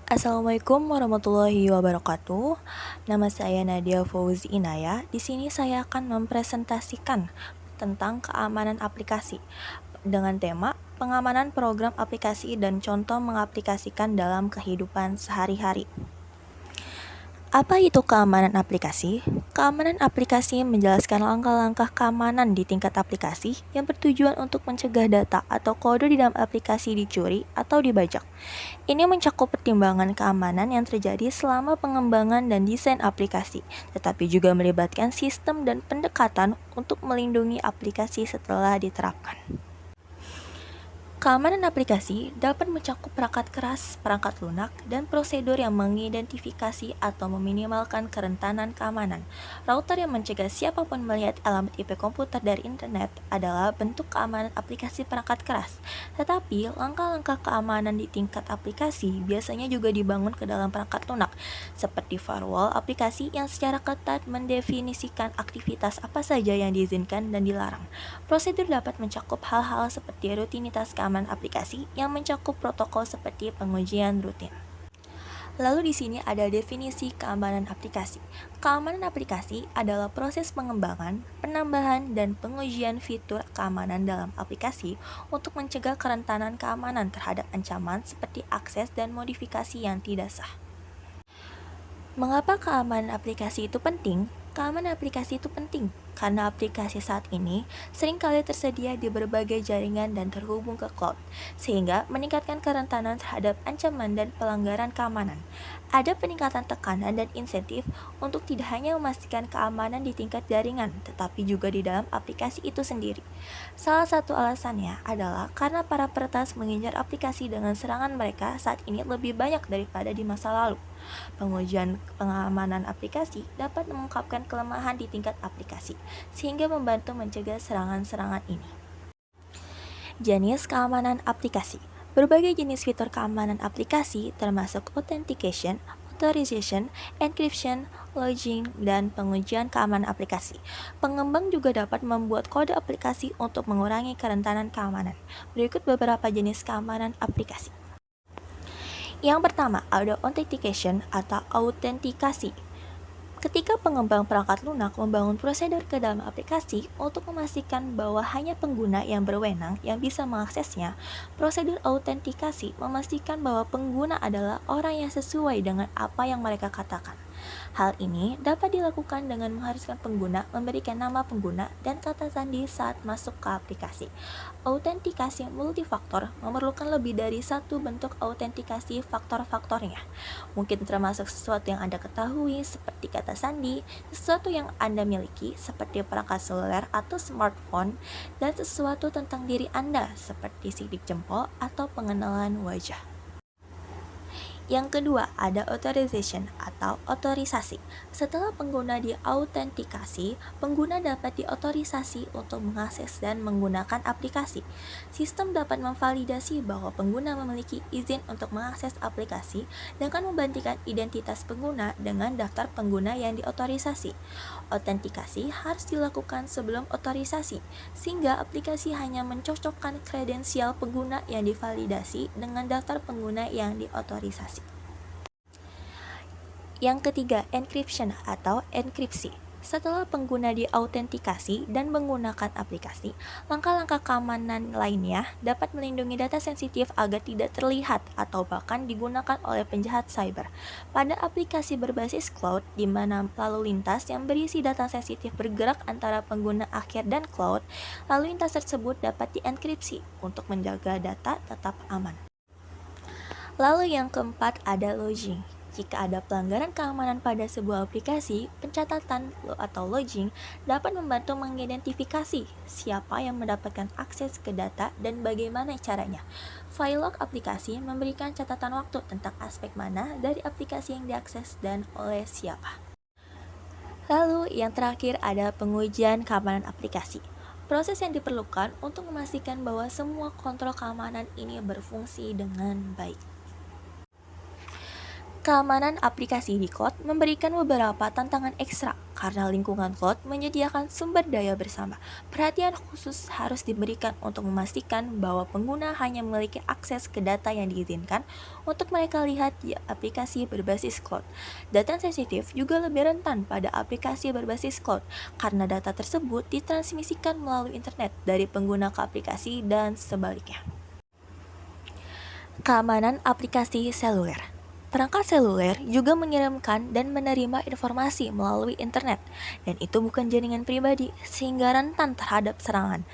Assalamualaikum warahmatullahi wabarakatuh. Nama saya Nadia Fauzi Inaya. Di sini saya akan mempresentasikan tentang keamanan aplikasi dengan tema pengamanan program aplikasi dan contoh mengaplikasikan dalam kehidupan sehari-hari. Apa itu keamanan aplikasi? Keamanan aplikasi menjelaskan langkah-langkah keamanan di tingkat aplikasi yang bertujuan untuk mencegah data atau kode di dalam aplikasi dicuri atau dibajak. Ini mencakup pertimbangan keamanan yang terjadi selama pengembangan dan desain aplikasi, tetapi juga melibatkan sistem dan pendekatan untuk melindungi aplikasi setelah diterapkan. Keamanan aplikasi dapat mencakup perangkat keras, perangkat lunak, dan prosedur yang mengidentifikasi atau meminimalkan kerentanan keamanan. Router yang mencegah siapapun melihat alamat IP komputer dari internet adalah bentuk keamanan aplikasi perangkat keras. Tetapi, langkah-langkah keamanan di tingkat aplikasi biasanya juga dibangun ke dalam perangkat lunak, seperti firewall aplikasi yang secara ketat mendefinisikan aktivitas apa saja yang diizinkan dan dilarang. Prosedur dapat mencakup hal-hal seperti rutinitas keamanan aplikasi yang mencakup protokol seperti pengujian rutin. Lalu di sini ada definisi keamanan aplikasi. Keamanan aplikasi adalah proses pengembangan, penambahan, dan pengujian fitur keamanan dalam aplikasi untuk mencegah kerentanan keamanan terhadap ancaman seperti akses dan modifikasi yang tidak sah. Mengapa keamanan aplikasi itu penting? Keamanan aplikasi itu penting karena aplikasi saat ini seringkali tersedia di berbagai jaringan dan terhubung ke cloud, sehingga meningkatkan kerentanan terhadap ancaman dan pelanggaran keamanan. Ada peningkatan tekanan dan insentif untuk tidak hanya memastikan keamanan di tingkat jaringan, tetapi juga di dalam aplikasi itu sendiri. Salah satu alasannya adalah karena para peretas mengincar aplikasi dengan serangan mereka saat ini lebih banyak daripada di masa lalu. Pengujian pengamanan aplikasi dapat mengungkapkan kelemahan di tingkat aplikasi, sehingga membantu mencegah serangan-serangan ini. Jenis keamanan aplikasi. Berbagai jenis fitur keamanan aplikasi termasuk authentication, authorization, encryption, logging, dan pengujian keamanan aplikasi. Pengembang juga dapat membuat kode aplikasi untuk mengurangi kerentanan keamanan. Berikut beberapa jenis keamanan aplikasi. Yang pertama, ada authentication atau autentikasi. Ketika pengembang perangkat lunak membangun prosedur ke dalam aplikasi untuk memastikan bahwa hanya pengguna yang berwenang yang bisa mengaksesnya, prosedur autentikasi memastikan bahwa pengguna adalah orang yang sesuai dengan apa yang mereka katakan. Hal ini dapat dilakukan dengan mengharuskan pengguna memberikan nama pengguna dan kata sandi saat masuk ke aplikasi. Autentikasi multifaktor memerlukan lebih dari satu bentuk autentikasi faktor-faktornya. Mungkin termasuk sesuatu yang Anda ketahui seperti kata sandi, sesuatu yang Anda miliki seperti perangkat seluler atau smartphone, dan sesuatu tentang diri Anda seperti sidik jempol atau pengenalan wajah. Yang kedua, ada authorization atau otorisasi. Setelah pengguna diautentikasi, pengguna dapat diotorisasi untuk mengakses dan menggunakan aplikasi. Sistem dapat memvalidasi bahwa pengguna memiliki izin untuk mengakses aplikasi dengan membandingkan identitas pengguna dengan daftar pengguna yang diotorisasi. Autentikasi harus dilakukan sebelum otorisasi, sehingga aplikasi hanya mencocokkan kredensial pengguna yang divalidasi dengan daftar pengguna yang diotorisasi. Yang ketiga, encryption atau enkripsi. Setelah pengguna diautentikasi dan menggunakan aplikasi, langkah-langkah keamanan lainnya dapat melindungi data sensitif agar tidak terlihat atau bahkan digunakan oleh penjahat cyber. Pada aplikasi berbasis cloud, di mana lalu lintas yang berisi data sensitif bergerak antara pengguna akhir dan cloud, lalu lintas tersebut dapat dienkripsi untuk menjaga data tetap aman. Lalu yang keempat ada logging. Jika ada pelanggaran keamanan pada sebuah aplikasi, pencatatan atau logging dapat membantu mengidentifikasi siapa yang mendapatkan akses ke data dan bagaimana caranya. File log aplikasi memberikan catatan waktu tentang aspek mana dari aplikasi yang diakses dan oleh siapa. Lalu yang terakhir ada pengujian keamanan aplikasi. Proses yang diperlukan untuk memastikan bahwa semua kontrol keamanan ini berfungsi dengan baik. Keamanan aplikasi di cloud memberikan beberapa tantangan ekstra karena lingkungan cloud menyediakan sumber daya bersama. Perhatian khusus harus diberikan untuk memastikan bahwa pengguna hanya memiliki akses ke data yang diizinkan untuk mereka lihat di aplikasi berbasis cloud. Data sensitif juga lebih rentan pada aplikasi berbasis cloud karena data tersebut ditransmisikan melalui internet dari pengguna ke aplikasi dan sebaliknya. Keamanan aplikasi seluler. Perangkat seluler juga mengirimkan dan menerima informasi melalui internet, dan itu bukan jaringan pribadi, sehingga rentan terhadap serangan.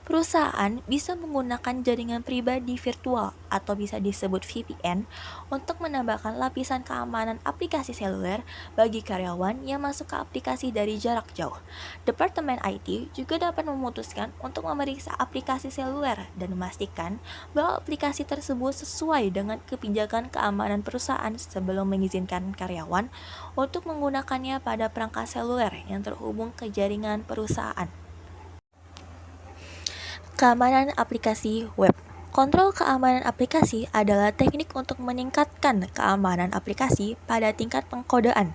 Perusahaan bisa menggunakan jaringan pribadi virtual atau bisa disebut VPN untuk menambahkan lapisan keamanan aplikasi seluler bagi karyawan yang masuk ke aplikasi dari jarak jauh. Departemen IT juga dapat memutuskan untuk memeriksa aplikasi seluler dan memastikan bahwa aplikasi tersebut sesuai dengan kebijakan keamanan perusahaan sebelum mengizinkan karyawan untuk menggunakannya pada perangkat seluler yang terhubung ke jaringan perusahaan. Keamanan aplikasi web. Kontrol keamanan aplikasi adalah teknik untuk meningkatkan keamanan aplikasi pada tingkat pengkodaan,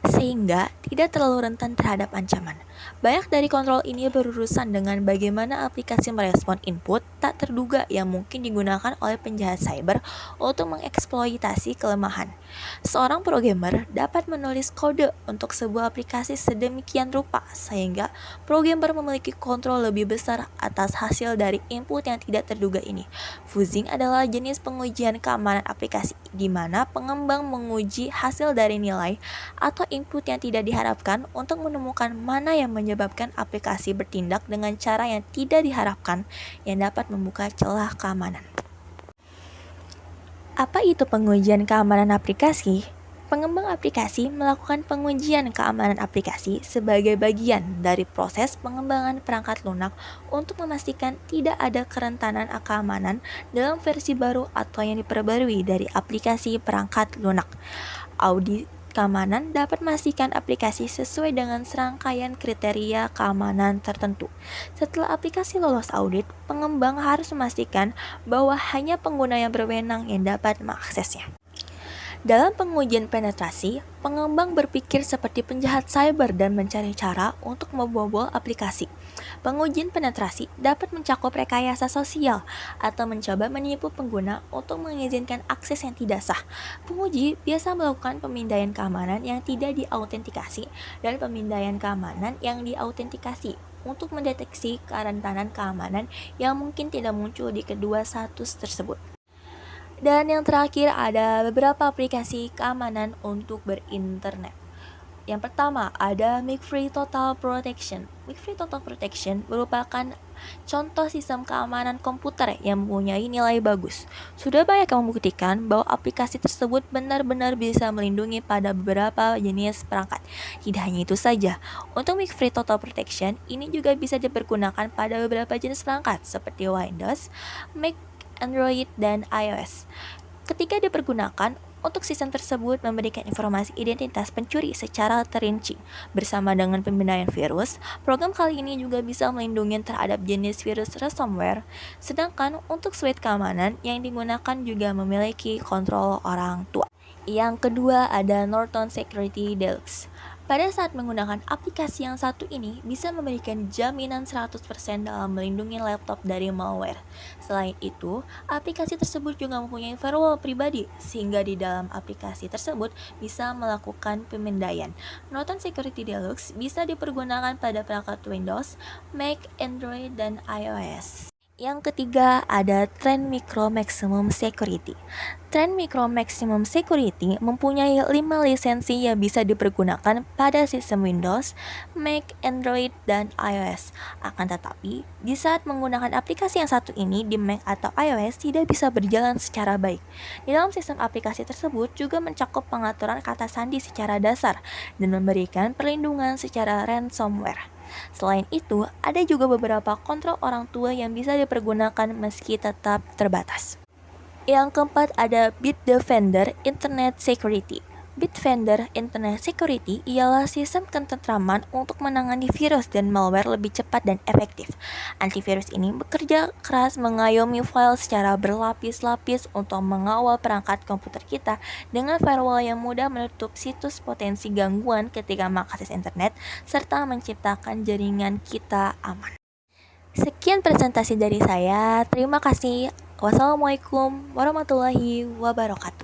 sehingga tidak terlalu rentan terhadap ancaman. Banyak dari kontrol ini berurusan dengan bagaimana aplikasi merespon input tak terduga yang mungkin digunakan oleh penjahat cyber untuk mengeksploitasi kelemahan. Seorang programmer dapat menulis kode untuk sebuah aplikasi sedemikian rupa sehingga programmer memiliki kontrol lebih besar atas hasil dari input yang tidak terduga ini. Fuzzing adalah jenis pengujian keamanan aplikasi di mana pengembang menguji hasil dari nilai atau input yang tidak diharapkan untuk menemukan mana yang menyebabkan aplikasi bertindak dengan cara yang tidak diharapkan yang dapat membuka celah keamanan. Apa itu pengujian keamanan aplikasi? Pengembang aplikasi melakukan pengujian keamanan aplikasi sebagai bagian dari proses pengembangan perangkat lunak untuk memastikan tidak ada kerentanan keamanan dalam versi baru atau yang diperbarui dari aplikasi perangkat lunak. Audit keamanan dapat memastikan aplikasi sesuai dengan serangkaian kriteria keamanan tertentu. Setelah aplikasi lolos audit, pengembang harus memastikan bahwa hanya pengguna yang berwenang yang dapat mengaksesnya. Dalam pengujian penetrasi, pengembang berpikir seperti penjahat cyber dan mencari cara untuk membobol aplikasi. Pengujian penetrasi dapat mencakup rekayasa sosial atau mencoba menipu pengguna untuk mengizinkan akses yang tidak sah. Penguji biasa melakukan pemindaian keamanan yang tidak diautentikasi dan pemindaian keamanan yang diautentikasi untuk mendeteksi kerentanan keamanan yang mungkin tidak muncul di kedua status tersebut. Dan yang terakhir ada beberapa aplikasi keamanan untuk berinternet. Yang pertama ada McAfee Total Protection. McAfee Total Protection merupakan contoh sistem keamanan komputer yang mempunyai nilai bagus. Sudah banyak yang membuktikan bahwa aplikasi tersebut benar-benar bisa melindungi pada beberapa jenis perangkat. Tidak hanya itu saja, untuk McAfee Total Protection ini juga bisa dipergunakan pada beberapa jenis perangkat seperti Windows, Mac, Android, dan iOS. Ketika dipergunakan, untuk sistem tersebut memberikan informasi identitas pencuri secara terinci. Bersama dengan pemindaian virus, program kali ini juga bisa melindungi terhadap jenis virus ransomware. Sedangkan untuk suite keamanan yang digunakan juga memiliki kontrol orang tua. Yang kedua ada Norton Security Deluxe. Pada saat menggunakan aplikasi yang satu ini bisa memberikan jaminan 100% dalam melindungi laptop dari malware. Selain itu, aplikasi tersebut juga mempunyai firewall pribadi sehingga di dalam aplikasi tersebut bisa melakukan pemindaian. Norton Security Deluxe bisa dipergunakan pada perangkat Windows, Mac, Android, dan iOS. Yang ketiga ada Trend Micro Maximum Security. Trend Micro Maximum Security mempunyai 5 lisensi yang bisa dipergunakan pada sistem Windows, Mac, Android, dan iOS. Akan tetapi, di saat menggunakan aplikasi yang satu ini di Mac atau iOS tidak bisa berjalan secara baik. Di dalam sistem aplikasi tersebut juga mencakup pengaturan kata sandi secara dasar dan memberikan perlindungan secara ransomware. Selain itu, ada juga beberapa kontrol orang tua yang bisa dipergunakan meski tetap terbatas. Yang keempat ada Bitdefender Internet Security. Bitdefender Internet Security ialah sistem ketentraman untuk menangani virus dan malware lebih cepat dan efektif. Antivirus ini bekerja keras mengayomi file secara berlapis-lapis untuk mengawal perangkat komputer kita dengan firewall yang mudah menutup situs potensi gangguan ketika mengakses internet serta menciptakan jaringan kita aman. Sekian presentasi dari saya. Terima kasih. Wassalamualaikum warahmatullahi wabarakatuh.